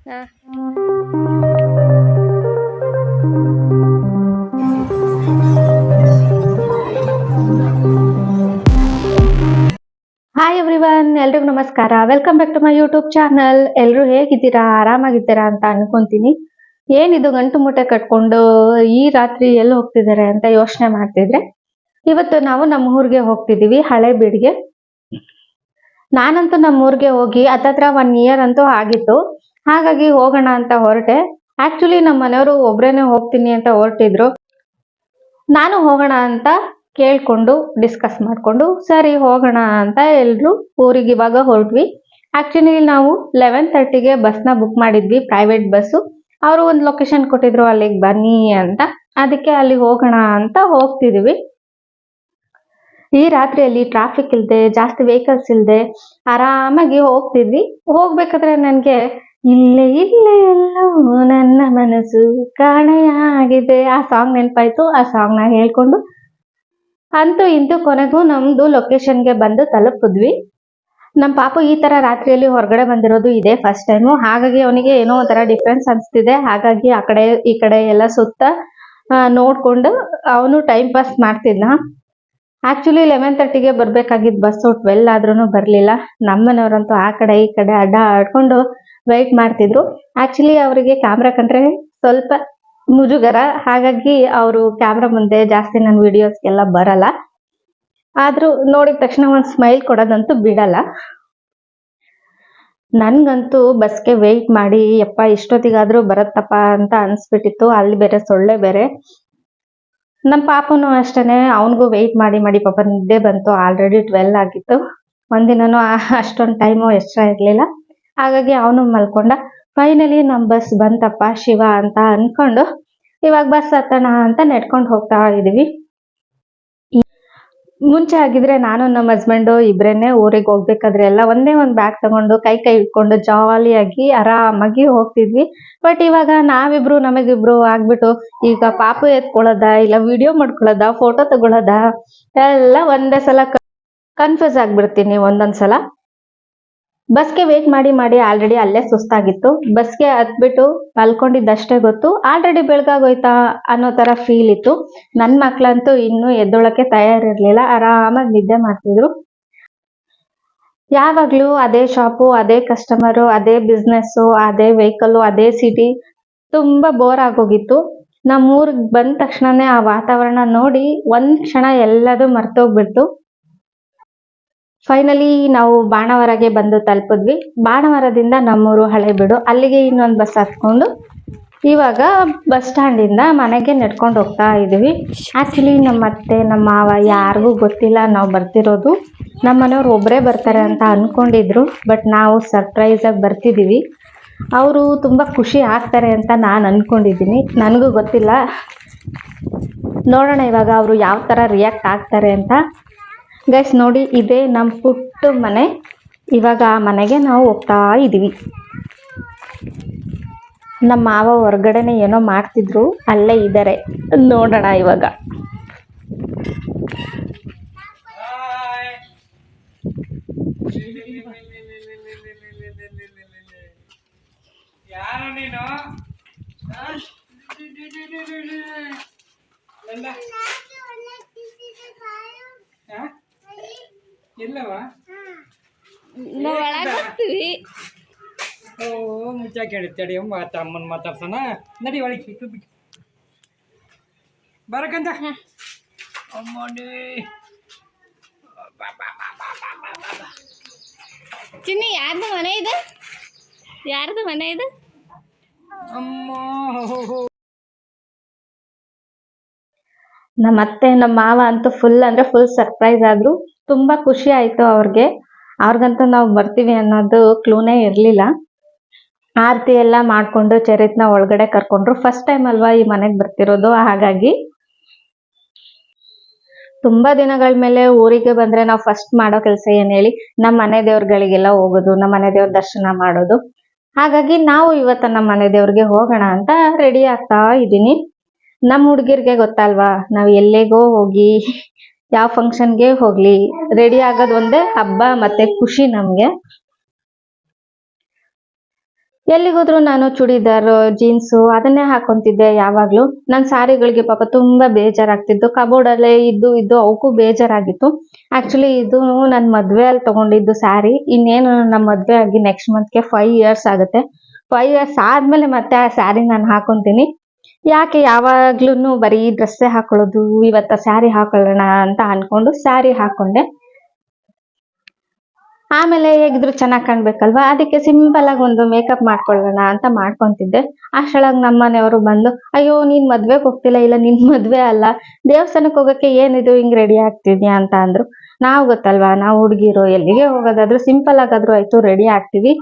Hi everyone, ಎಲ್ರಿಗೂ ನಮಸ್ಕಾರ. Welcome back to my YouTube channel. ಎಲ್ಲರೂ ಹೇಗಿದ್ದೀರಾ? ಆರಾಮಾಗಿದ್ದೀರಾ ಅಂತ ಅನ್ಕೊಂತೀನಿ. ಏನಿದು ಗಂಟು ಮೂಟೆ ಕಟ್ಕೊಂಡು ಈ ರಾತ್ರಿ ಎಲ್ಲಿ ಹೋಗ್ತಿದ್ದಾರೆ ಅಂತ ಯೋಚನೆ ಮಾಡ್ತಿದ್ರೆ, ಇವತ್ತು ನಾವು ನಮ್ಮ ಊರಿಗೆ ಹೋಗ್ತಿದೀವಿ, ಹಳೇಬೀಡಿಗೆ. ನಾನಂತೂ ನಮ್ಮ ಊರಿಗೆ ಹೋಗಿ ಹತ್ತತ್ರ 1 ಇಯರ್ ಅಂತೂ ಆಗಿತ್ತು. ಹಾಗಾಗಿ ಹೋಗೋಣ ಅಂತ ಹೊರಟೆ. ಆಕ್ಚುಲಿ ನಮ್ಮ ಮನೆಯವರು ಒಬ್ರೇನೆ ಹೋಗ್ತೀನಿ ಅಂತ ಹೊರಟಿದ್ರು. ನಾನು ಹೋಗೋಣ ಅಂತ ಕೇಳ್ಕೊಂಡು ಡಿಸ್ಕಸ್ ಮಾಡ್ಕೊಂಡು ಸರಿ ಹೋಗೋಣ ಅಂತ ಎಲ್ರು ಊರಿಗೆ ಇವಾಗ ಹೊರಟ್ವಿ. ಆಕ್ಚುಲಿ ನಾವು 11:30ಗೆ ಬಸ್ನ ಬುಕ್ ಮಾಡಿದ್ವಿ, ಪ್ರೈವೇಟ್ ಬಸ್ಸು. ಅವರು ಒಂದು ಲೊಕೇಶನ್ ಕೊಟ್ಟಿದ್ರು, ಅಲ್ಲಿಗೆ ಬನ್ನಿ ಅಂತ. ಅದಕ್ಕೆ ಅಲ್ಲಿ ಹೋಗೋಣ ಅಂತ ಹೋಗ್ತಿದೀವಿ. ಈ ರಾತ್ರಿಯಲ್ಲಿ ಟ್ರಾಫಿಕ್ ಇಲ್ಲದೆ, ಜಾಸ್ತಿ ವೆಹಿಕಲ್ಸ್ ಇಲ್ಲದೆ ಆರಾಮಾಗಿ ಹೋಗ್ತಿದ್ವಿ. ಹೋಗ್ಬೇಕಾದ್ರೆ ನನಗೆ ಇಲ್ಲೇ ಇಲ್ಲೇ ಎಲ್ಲೋ ನನ್ನ ಮನಸ್ಸು ಕಾಣೆಯಾಗಿದೆ ಆ ಸಾಂಗ್ ನೆನಪಾಯ್ತು. ಆ ಸಾಂಗ್ ನ ಹೇಳ್ಕೊಂಡು ಅಂತೂ ಇಂತೂ ಕೊನೆಗೂ ನಮ್ದು ಲೊಕೇಶನ್ಗೆ ಬಂದು ತಲುಪಿದ್ವಿ. ನಮ್ಮ ಪಾಪು ಈ ತರ ರಾತ್ರಿಯಲ್ಲಿ ಹೊರಗಡೆ ಬಂದಿರೋದು ಇದೇ ಫಸ್ಟ್ ಟೈಮು. ಹಾಗಾಗಿ ಅವನಿಗೆ ಏನೋ ಒಂಥರ ಡಿಫ್ರೆನ್ಸ್ ಅನಿಸ್ತಿದೆ. ಹಾಗಾಗಿ ಆ ಕಡೆ ಈ ಕಡೆ ಎಲ್ಲ ಸುತ್ತ ನೋಡ್ಕೊಂಡು ಅವನು ಟೈಮ್ ಪಾಸ್ ಮಾಡ್ತಿದ್ನ. ಆಕ್ಚುಲಿ 11:30ಗೆ ಬರ್ಬೇಕಾಗಿದ್ದ ಬಸ್ಸು 12 ಆದ್ರೂ ಬರ್ಲಿಲ್ಲ. ನಮ್ಮನೆಯವರಂತೂ ಆ ಕಡೆ ಈ ಕಡೆ ಅಡ್ಡ ಆಡ್ಕೊಂಡು ವೆಯ್ಟ್ ಮಾಡ್ತಿದ್ರು. ಆಕ್ಚುಲಿ ಅವರಿಗೆ ಕ್ಯಾಮ್ರಾ ಕಂಡ್ರೆ ಸ್ವಲ್ಪ ಮುಜುಗರ, ಹಾಗಾಗಿ ಅವರು ಕ್ಯಾಮ್ರಾ ಮುಂದೆ ಜಾಸ್ತಿ ನನ್ನ ವಿಡಿಯೋಸ್ಗೆಲ್ಲ ಬರಲ್ಲ. ಆದ್ರೂ ನೋಡಿದ ತಕ್ಷಣ ಒಂದು ಸ್ಮೈಲ್ ಕೊಡೋದಂತೂ ಬಿಡಲ್ಲ. ನನ್ಗಂತೂ ಬಸ್ಗೆ ವೆಯ್ಟ್ ಮಾಡಿ ಯಪ್ಪ ಇಷ್ಟೊತ್ತಿಗಾದ್ರೂ ಬರತ್ತಪ್ಪ ಅಂತ ಅನ್ಸ್ಬಿಟ್ಟಿತ್ತು. ಅಲ್ಲಿ ಬೇರೆ ಸೊಳ್ಳೆ ಬೇರೆ. ನಮ್ಮ ಪಾಪನು ಅಷ್ಟೇನೆ, ಅವನಿಗೂ ವೆಯ್ಟ್ ಮಾಡಿ ಮಾಡಿ ಪಾಪ ನಿದ್ದೆ ಬಂತು. ಆಲ್ರೆಡಿ 12 ಆಗಿತ್ತು. ಒಂದಿನೂ ಅಷ್ಟೊಂದು ಟೈಮು ಎಕ್ಸ್ಟ್ರಾ ಇರಲಿಲ್ಲ. ಹಾಗಾಗಿ ಅವನು ಮಲ್ಕೊಂಡ. ಫೈನಲಿ ನಮ್ಮ ಬಸ್ ಬಂತಪ್ಪ ಶಿವ ಅಂತ ಅನ್ಕೊಂಡು ಇವಾಗ ಬಸ್ ಹತ್ತೋಣ ಅಂತ ನೆಡ್ಕೊಂಡು ಹೋಗ್ತಾ ಇದೀವಿ. ಮುಂಚೆ ಆಗಿದ್ರೆ ನಾನು ನಮ್ಮ ಹಸ್ಬೆಂಡು ಇಬ್ರೇನೆ ಊರಿಗೆ ಹೋಗ್ಬೇಕಾದ್ರೆ ಎಲ್ಲ ಒಂದೇ ಒಂದು ಬ್ಯಾಗ್ ತಗೊಂಡು ಕೈ ಇಟ್ಕೊಂಡು ಜಾಲಿಯಾಗಿ ಆರಾಮಾಗಿ ಹೋಗ್ತಿದ್ವಿ. ಬಟ್ ಇವಾಗ ನಾವಿಬ್ರು ನಮಗಿಬ್ರು ಆಗ್ಬಿಟ್ಟು ಈಗ ಪಾಪು ಎತ್ಕೊಳ್ಳೋದ, ಇಲ್ಲ ವಿಡಿಯೋ ಮಾಡ್ಕೊಳ್ಳೋದ, ಫೋಟೋ ತಗೊಳ್ಳೋದ ಎಲ್ಲ ಒಂದೇ ಸಲ ಕನ್ಫ್ಯೂಸ್ ಆಗ್ಬಿಡ್ತೀನಿ ಒಂದೊಂದ್ಸಲ. ಬಸ್ಗೆ ವೇಟ್ ಮಾಡಿ ಮಾಡಿ ಆಲ್ರೆಡಿ ಅಲ್ಲೇ ಸುಸ್ತಾಗಿತ್ತು. ಬಸ್ಗೆ ಹತ್ಬಿಟ್ಟು ಮಲ್ಕೊಂಡಿದ್ದಷ್ಟೇ ಗೊತ್ತು, ಆಲ್ರೆಡಿ ಬೆಳಗಾಗೋಯ್ತಾ ಅನ್ನೋ ತರ ಫೀಲ್ ಇತ್ತು. ನನ್ನ ಮಕ್ಳಂತೂ ಇನ್ನೂ ಎದ್ದೊಳಕ್ಕೆ ತಯಾರಿರ್ಲಿಲ್ಲ, ಆರಾಮಾಗಿ ನಿದ್ದೆ ಮಾಡ್ತಿದ್ರು. ಯಾವಾಗ್ಲೂ ಅದೇ ಶಾಪು, ಅದೇ ಕಸ್ಟಮರು, ಅದೇ ಬಿಸ್ನೆಸ್ಸು, ಅದೇ ವೆಹಿಕಲ್, ಅದೇ ಸಿಟಿ, ತುಂಬಾ ಬೋರ್ ಆಗೋಗಿತ್ತು. ನಮ್ಮೂರಿಗೆ ಬಂದ ತಕ್ಷಣನೇ ಆ ವಾತಾವರಣ ನೋಡಿ ಒಂದ್ ಕ್ಷಣ ಎಲ್ಲದೂ ಮರ್ತೋಗ್ಬಿಡ್ತು. ಫೈನಲಿ ನಾವು ಬಾಣವರಗೆ ಬಂದು ತಲುಪಿದ್ವಿ. ಬಾಣವರದಿಂದ ನಮ್ಮೂರು ಹಳೇಬೀಡು, ಅಲ್ಲಿಗೆ ಇನ್ನೊಂದು ಬಸ್ ಹತ್ಕೊಂಡು ಇವಾಗ ಬಸ್ ಸ್ಟ್ಯಾಂಡಿಂದ ಮನೆಗೆ ನಡ್ಕೊಂಡು ಹೋಗ್ತಾ ಇದೀವಿ. ಆಕ್ಚುಲಿ ನಮ್ಮ ಅತ್ತೆ ನಮ್ಮ ಮಾವ ಯಾರಿಗೂ ಗೊತ್ತಿಲ್ಲ ನಾವು ಬರ್ತಿರೋದು. ನಮ್ಮ ಮನೆಯವ್ರು ಒಬ್ಬರೇ ಬರ್ತಾರೆ ಅಂತ ಅನ್ಕೊಂಡಿದ್ರು. ಬಟ್ ನಾವು ಸರ್ಪ್ರೈಸ್ ಆಗಿ ಬರ್ತಿದ್ದೀವಿ. ಅವರು ತುಂಬ ಖುಷಿ ಆಗ್ತಾರೆ ಅಂತ ನಾನು ಅನ್ಕೊಂಡಿದ್ದೀನಿ. ನನಗೂ ಗೊತ್ತಿಲ್ಲ, ನೋಡೋಣ ಇವಾಗ ಅವರು ಯಾವ ಥರ ರಿಯಾಕ್ಟ್ ಆಗ್ತಾರೆ ಅಂತ. ಗೈಸ್ ನೋಡಿ, ಇದೇ ನಮ್ಮ ಪುಟ್ಟ ಮನೆ. ಇವಾಗ ಆ ಮನೆಗೆ ನಾವು ಹೋಗ್ತಾ ಇದ್ದೀವಿ. ನಮ್ಮ ಮಾವ ಹೊರಗಡೆನೆ ಏನೋ ಮಾಡ್ತಿದ್ರು, ಅಲ್ಲೇ ಇದ್ದಾರೆ, ನೋಡೋಣ ಇವಾಗ. ಎಲ್ಲವಾ ಓ ಮುಚ್ಚ ಕೇಳಿತ್ತಡಿ ಅಮ್ಮನ ಮಾತಾಡ್ಸೋಣ. ನಡಿ ಒಳಗೆ ಬರಕಂತ ಅಮ್ಮಡಿ ಚಿನ್ನಿ. ಯಾರ್ದು ಮನೆ ಇದೆ? ಯಾರ್ದು ಮನೆ ಇದೆ? ಅಮ್ಮ ನಮ್ಮ ಅತ್ತೆ ನಮ್ಮ ಮಾವ ಅಂತೂ ಫುಲ್ ಅಂದ್ರೆ ಫುಲ್ ಸರ್ಪ್ರೈಸ್ ಆದ್ರು. ತುಂಬಾ ಖುಷಿ ಆಯ್ತು ಅವ್ರಿಗಂತೂ ನಾವು ಬರ್ತೀವಿ ಅನ್ನೋದು ಕ್ಲೂನೇ ಇರ್ಲಿಲ್ಲ. ಆರತಿ ಎಲ್ಲ ಮಾಡ್ಕೊಂಡು ಚರಿತ್ನ ಒಳಗಡೆ ಕರ್ಕೊಂಡ್ರು. ಫಸ್ಟ್ ಟೈಮ್ ಅಲ್ವಾ ಈ ಮನೆಗೆ ಬರ್ತಿರೋದು, ಹಾಗಾಗಿ ತುಂಬಾ ದಿನಗಳ ಮೇಲೆ ಊರಿಗೆ ಬಂದ್ರೆ ನಾವು ಫಸ್ಟ್ ಮಾಡೋ ಕೆಲಸ ಏನ್ ಹೇಳಿ, ನಮ್ಮ ಮನೆ ದೇವ್ರಗಳಿಗೆಲ್ಲ ಹೋಗೋದು, ನಮ್ಮ ಮನೆ ದೇವ್ರ ದರ್ಶನ ಮಾಡೋದು. ಹಾಗಾಗಿ ನಾವು ಇವತ್ತು ನಮ್ಮ ಮನೆ ದೇವ್ರಿಗೆ ಹೋಗೋಣ ಅಂತ ರೆಡಿ ಆಗ್ತಾ ಇದ್ದೀನಿ. ನಮ್ಮ ಹುಡುಗಿರ್ಗೆ ಗೊತ್ತಲ್ವಾ, ನಾವು ಎಲ್ಲಿಗೋ ಹೋಗಿ ಯಾವ ಫಂಕ್ಷನ್ಗೆ ಹೋಗ್ಲಿ ರೆಡಿ ಆಗೋದು ಒಂದೇ ಹಬ್ಬ ಮತ್ತೆ ಖುಷಿ ನಮ್ಗೆ. ಎಲ್ಲಿಗೋದ್ರೂ ನಾನು ಚೂಡಿದಾರ್ ಜೀನ್ಸು ಅದನ್ನೇ ಹಾಕೊಂತಿದ್ದೆ ಯಾವಾಗ್ಲೂ. ನನ್ನ ಸ್ಯಾರಿಗಳಿಗೆ ಪಾಪ ತುಂಬಾ ಬೇಜಾರಾಗ್ತಿತ್ತು. ಕಬೋರ್ಡಲ್ಲೇ ಇದ್ದು ಇದ್ದು ಅವಕ್ಕೂ ಬೇಜಾರಾಗಿತ್ತು. ಆಕ್ಚುಲಿ ಇದು ನನ್ನ ಮದ್ವೆ ಅಲ್ಲಿ ತಗೊಂಡಿದ್ದು ಸ್ಯಾರಿ. ಇನ್ನೇನು ನಮ್ಮ ಮದ್ವೆ ಆಗಿ ನೆಕ್ಸ್ಟ್ ಮಂತ್ಗೆ 5 ಇಯರ್ಸ್ ಆಗುತ್ತೆ. 5 ಇಯರ್ಸ್ ಆದ್ಮೇಲೆ ಮತ್ತೆ ಆ ಸ್ಯಾರಿ ನಾನು ಹಾಕೊಂತೀನಿ. ಯಾಕೆ ಯಾವಾಗ್ಲೂ ಬರೀ ಡ್ರೆಸ್ಸೇ ಹಾಕೊಳ್ಳೋದು, ಇವತ್ತ ಸ್ಯಾರಿ ಹಾಕೊಳ್ಳೋಣ ಅಂತ ಅನ್ಕೊಂಡು ಸ್ಯಾರಿ ಹಾಕೊಂಡೆ. ಆಮೇಲೆ ಹೇಗಿದ್ರು ಚೆನ್ನಾಗಿ ಕಾಣ್ಬೇಕಲ್ವಾ, ಅದಕ್ಕೆ ಸಿಂಪಲ್ ಆಗಿ ಒಂದು ಮೇಕಪ್ ಮಾಡ್ಕೊಳ್ಳೋಣ ಅಂತ ಮಾಡ್ಕೊಂತಿದ್ದೆ. ಅಷ್ಟರೊಳಗೆ ನಮ್ಮ ಮನೆಯವರು ಬಂದು, ಅಯ್ಯೋ ನೀನ್ ಮದ್ವೆಗೆ ಹೋಗ್ತಿಲ್ಲ, ಇಲ್ಲ ನಿನ್ ಮದ್ವೆ ಅಲ್ಲ, ದೇವಸ್ಥಾನಕ್ಕೆ ಹೋಗಕ್ಕೆ ಏನಿದು ಹಿಂಗ್ ರೆಡಿ ಆಗ್ತಿದ್ಯಾ ಅಂತ ಅಂದ್ರು. ನಾವು ಗೊತ್ತಲ್ವಾ, ನಾವು ಹುಡುಗಿರು ಎಲ್ಲಿಗೆ ಹೋಗೋದಾದ್ರೂ ಸಿಂಪಲ್ ಆಗಾದ್ರೂ ಆಯ್ತು ರೆಡಿ ಆಗ್ತೀವಿ.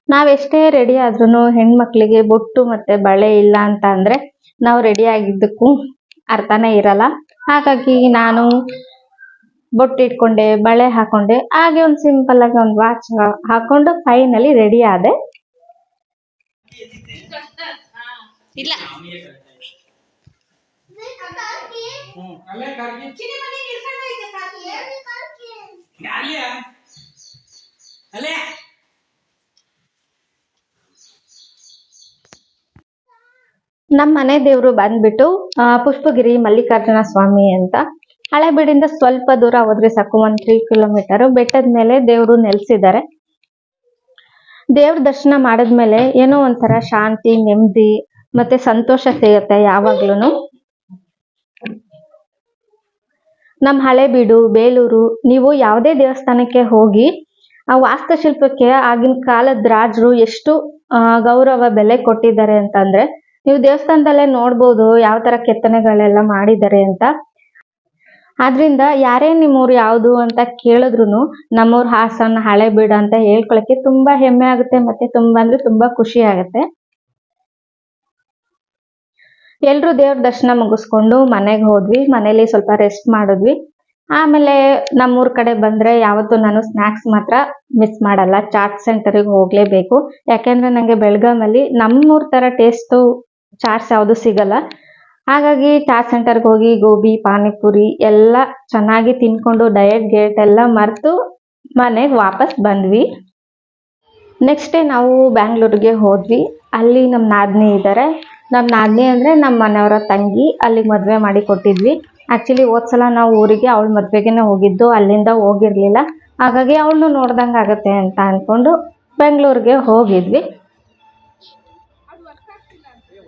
ನಾವೆಷ್ಟೇ ರೆಡಿ ಆದ್ರೂ ಹೆಣ್ಮಕ್ಳಿಗೆ ಬೊಟ್ಟು ಮತ್ತೆ ಬಳೆ ಇಲ್ಲ ಅಂತ ಅಂದ್ರೆ ನಾವು ರೆಡಿ ಆಗಿದ್ದಕ್ಕೂ ಅರ್ಥನೇ ಇರಲ್ಲ. ಹಾಗಾಗಿ ನಾನು ಬೊಟ್ಟು ಇಟ್ಕೊಂಡೆ, ಬಳೆ ಹಾಕೊಂಡೆ, ಹಾಗೆ ಒಂದು ಸಿಂಪಲ್ ಆಗಿ ಒಂದು ವಾಚ್ ಹಾಕೊಂಡು ಫೈನಲಿ ರೆಡಿ ಆದೆ. ಇಲ್ಲ ನಮ್ಮ ಮನೆ ದೇವ್ರು ಬಂದ್ಬಿಟ್ಟು ಪುಷ್ಪಗಿರಿ ಮಲ್ಲಿಕಾರ್ಜುನ ಸ್ವಾಮಿ ಅಂತ. ಹಳೆಬೀಡಿಂದ ಸ್ವಲ್ಪ ದೂರ ಹೋದ್ರೆ ಸಾಕು, 3 ಕಿಲೋಮೀಟರ್ ಬೆಟ್ಟದ ಮೇಲೆ ದೇವ್ರು ನೆಲೆಸಿದ್ದಾರೆ. ದೇವ್ರ ದರ್ಶನ ಮಾಡಿದ್ಮೇಲೆ ಏನೋ ಒಂಥರ ಶಾಂತಿ, ನೆಮ್ಮದಿ ಮತ್ತೆ ಸಂತೋಷ ಸಿಗುತ್ತೆ ಯಾವಾಗ್ಲೂನು. ನಮ್ಮ ಹಳೆಬೀಡು, ಬೇಲೂರು, ನೀವು ಯಾವುದೇ ದೇವಸ್ಥಾನಕ್ಕೆ ಹೋಗಿ ಆ ವಾಸ್ತುಶಿಲ್ಪಕ್ಕೆ ಆಗಿನ ಕಾಲದ ರಾಜರು ಎಷ್ಟು ಗೌರವ ಬೆಲೆ ಕೊಟ್ಟಿದ್ದಾರೆ ಅಂತಂದ್ರೆ ನೀವು ದೇವಸ್ಥಾನದಲ್ಲೇ ನೋಡ್ಬೋದು ಯಾವ ತರ ಕೆತ್ತನೆಗಳೆಲ್ಲ ಮಾಡಿದ್ದಾರೆ ಅಂತ. ಆದ್ರಿಂದ ಯಾರೇ ನಿಮ್ಮೂರು ಯಾವುದು ಅಂತ ಕೇಳಿದ್ರು ನಮ್ಮೂರ್ ಹಾಸನ ಹಳೆಬೀಡು ಅಂತ ಹೇಳ್ಕೊಳಕ್ಕೆ ತುಂಬಾ ಹೆಮ್ಮೆ ಆಗುತ್ತೆ, ಮತ್ತೆ ತುಂಬಾ ಅಂದ್ರೆ ತುಂಬಾ ಖುಷಿ ಆಗುತ್ತೆ. ಎಲ್ರು ದೇವ್ರ ದರ್ಶನ ಮುಗಿಸ್ಕೊಂಡು ಮನೆಗೆ ಹೋದ್ವಿ. ಮನೇಲಿ ಸ್ವಲ್ಪ ರೆಸ್ಟ್ ಮಾಡಿದ್ವಿ. ಆಮೇಲೆ ನಮ್ಮೂರ್ ಕಡೆ ಬಂದ್ರೆ ಯಾವತ್ತೂ ನಾನು ಸ್ನಾಕ್ಸ್ ಮಾತ್ರ ಮಿಸ್ ಮಾಡಲ್ಲ. ಚಾಟ್ ಸೆಂಟರ್ಗೆ ಹೋಗ್ಲೇಬೇಕು. ಯಾಕೆಂದ್ರೆ ನಂಗೆ ಬೆಳಗಾಮಲ್ಲಿ ನಮ್ಮೂರ್ ತರ ಟೇಸ್ಟು ಚಾಟ್ಸ್ ಯಾವುದು ಸಿಗಲ್ಲ. ಹಾಗಾಗಿ ಚಾಟ್ ಸೆಂಟರ್ಗೆ ಹೋಗಿ ಗೋಬಿ, ಪಾನಿಪುರಿ ಎಲ್ಲ ಚೆನ್ನಾಗಿ ತಿನ್ಕೊಂಡು ಡಯಟ್ ಗೇಟ್ ಎಲ್ಲ ಮರೆತು ಮನೆಗೆ ವಾಪಸ್ ಬಂದ್ವಿ. ನೆಕ್ಸ್ಟ್ ಡೇ ನಾವು ಬ್ಯಾಂಗ್ಳೂರಿಗೆ ಹೋದ್ವಿ. ಅಲ್ಲಿ ನಮ್ಮ ನಾದಿನಿ ಇದ್ದಾರೆ. ನಮ್ಮ ನಾದಿನಿ ಅಂದರೆ ನಮ್ಮ ಮನೆಯವರ ತಂಗಿ. ಅಲ್ಲಿಗೆ ಮದುವೆ ಮಾಡಿ ಕೊಟ್ಟಿದ್ವಿ. ಆ್ಯಕ್ಚುಲಿ ಹೋದ್ಸಲ ನಾವು ಊರಿಗೆ ಅವಳ ಮದುವೆಗೇನೆ ಹೋಗಿದ್ದು, ಅಲ್ಲಿಂದ ಹೋಗಿರಲಿಲ್ಲ. ಹಾಗಾಗಿ ಅವಳನ್ನು ನೋಡ್ದಂಗೆ ಆಗುತ್ತೆ ಅಂತ ಅಂದ್ಕೊಂಡು ಬೆಂಗಳೂರಿಗೆ ಹೋಗಿದ್ವಿ.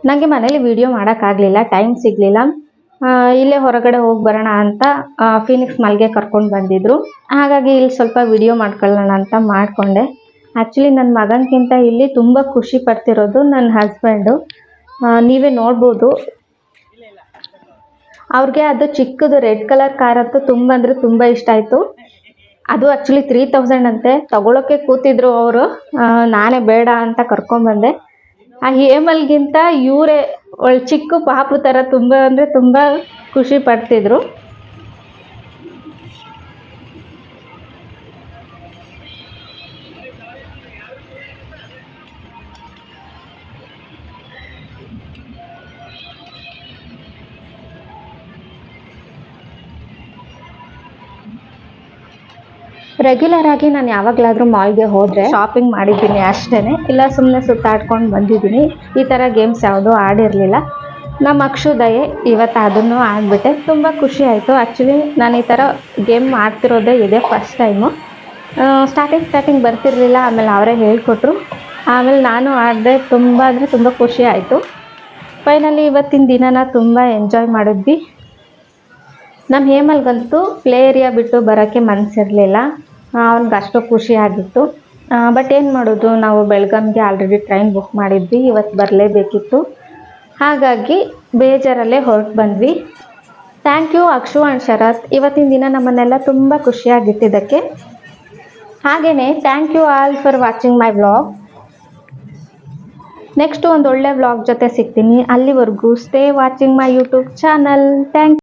ನನಗೆ ಮನೇಲಿ ವಿಡಿಯೋ ಮಾಡೋಕ್ಕಾಗಲಿಲ್ಲ, ಟೈಮ್ ಸಿಗಲಿಲ್ಲ. ಇಲ್ಲೇ ಹೊರಗಡೆ ಹೋಗಿ ಬರೋಣ ಅಂತ ಫೀನಿಕ್ಸ್ ಮಾಲ್ಗೆ ಕರ್ಕೊಂಡು ಬಂದಿದ್ರು. ಹಾಗಾಗಿ ಇಲ್ಲಿ ಸ್ವಲ್ಪ ವಿಡಿಯೋ ಮಾಡ್ಕೊಳ್ಳೋಣ ಅಂತ ಮಾಡಿಕೊಂಡೆ. ಆ್ಯಕ್ಚುಲಿ ನನ್ನ ಮಗನಿಗಿಂತ ಇಲ್ಲಿ ತುಂಬ ಖುಷಿ ಪಡ್ತಿರೋದು ನನ್ನ ಹಸ್ಬೆಂಡು. ನೀವೇ ನೋಡ್ಬೋದು, ಅವ್ರಿಗೆ ಅದು ಚಿಕ್ಕದು ರೆಡ್ ಕಲರ್ ಕಾರ್ ಅಂತೂ ತುಂಬ ಅಂದರೆ ತುಂಬ ಇಷ್ಟ ಆಯಿತು. ಅದು ಆ್ಯಕ್ಚುಲಿ 3000 ಅಂತೆ. ತಗೊಳ್ಳೋಕ್ಕೆ ಕೂತಿದ್ರು ಅವರು, ನಾನೇ ಬೇಡ ಅಂತ ಕರ್ಕೊಂಬಂದೆ. ಆ ಹೇಮಲ್ಗಿಂತ ಇವರೇ ಚಿಕ್ಕ ಪಾಪು ಥರ ತುಂಬ ಅಂದರೆ ತುಂಬ ಖುಷಿ ಪಡ್ತಿದ್ರು. ರೆಗ್ಯುಲರ್ ಆಗಿ ನಾನು ಯಾವಾಗಲಾದರೂ ಮಾಲ್ಗೆ ಹೋದರೆ ಶಾಪಿಂಗ್ ಮಾಡಿದ್ದೀನಿ ಅಷ್ಟೇ, ಇಲ್ಲ ಸುಮ್ಮನೆ ಸುತ್ತಾಡ್ಕೊಂಡು ಬಂದಿದ್ದೀನಿ. ಈ ಥರ ಗೇಮ್ಸ್ ಯಾವುದೂ ಆಡಿರಲಿಲ್ಲ. ನಮ್ಮ ಅಕ್ಷುದಯೆ ಇವತ್ತು ಅದನ್ನು ಆಡಿಬಿಟ್ಟೆ. ತುಂಬ ಖುಷಿ ಆಯಿತು. ಆ್ಯಕ್ಚುಲಿ ನಾನು ಈ ಥರ ಗೇಮ್ ಮಾಡ್ತಿರೋದೇ ಇದೆ ಫಸ್ಟ್ ಟೈಮು. ಸ್ಟಾರ್ಟಿಂಗ್ ಬರ್ತಿರಲಿಲ್ಲ, ಆಮೇಲೆ ಅವರೇ ಹೇಳಿಕೊಟ್ರು. ಆಮೇಲೆ ನಾನು ಆಡಿದೆ. ತುಂಬ ಅಂದರೆ ತುಂಬ ಖುಷಿ ಆಯಿತು. ಫೈನಲಿ ಇವತ್ತಿನ ದಿನನ ತುಂಬ ಎಂಜಾಯ್ ಮಾಡಿದ್ವಿ. ನಮ್ಮ ಹೇಮಲ್ಗಂತೂ ಪ್ಲೇ ಏರಿಯಾ ಬಿಟ್ಟು ಬರೋಕ್ಕೆ ಮನಸ್ಸಿರಲಿಲ್ಲ. ಅವ್ನಿಗೆ ಅಷ್ಟು ಖುಷಿ ಆಗಿತ್ತು. ಬಟ್ ಏನು ಮಾಡೋದು, ನಾವು ಬೆಳಗಾಂಗೆ ಆಲ್ರೆಡಿ ಟ್ರೈನ್ ಬುಕ್ ಮಾಡಿದ್ವಿ, ಇವತ್ತು ಬರಲೇಬೇಕಿತ್ತು. ಹಾಗಾಗಿ ಬೇಜಾರಲ್ಲೇ ಹೊರಟು ಬಂದ್ವಿ. Thank you Akshu and Sharath, ಇವತ್ತಿನ ದಿನ ನಮ್ಮನ್ನೆಲ್ಲ ತುಂಬ ಖುಷಿಯಾಗಿಟ್ಟಿದ್ದಕ್ಕೆ. ಹಾಗೆಯೇ thank you all for watching my vlog. Next ಒಂದು ಒಳ್ಳೆ ವ್ಲಾಗ್ ಜೊತೆ ಸಿಗ್ತೀನಿ. ಅಲ್ಲಿವರೆಗೂ stay watching my YouTube channel. Thank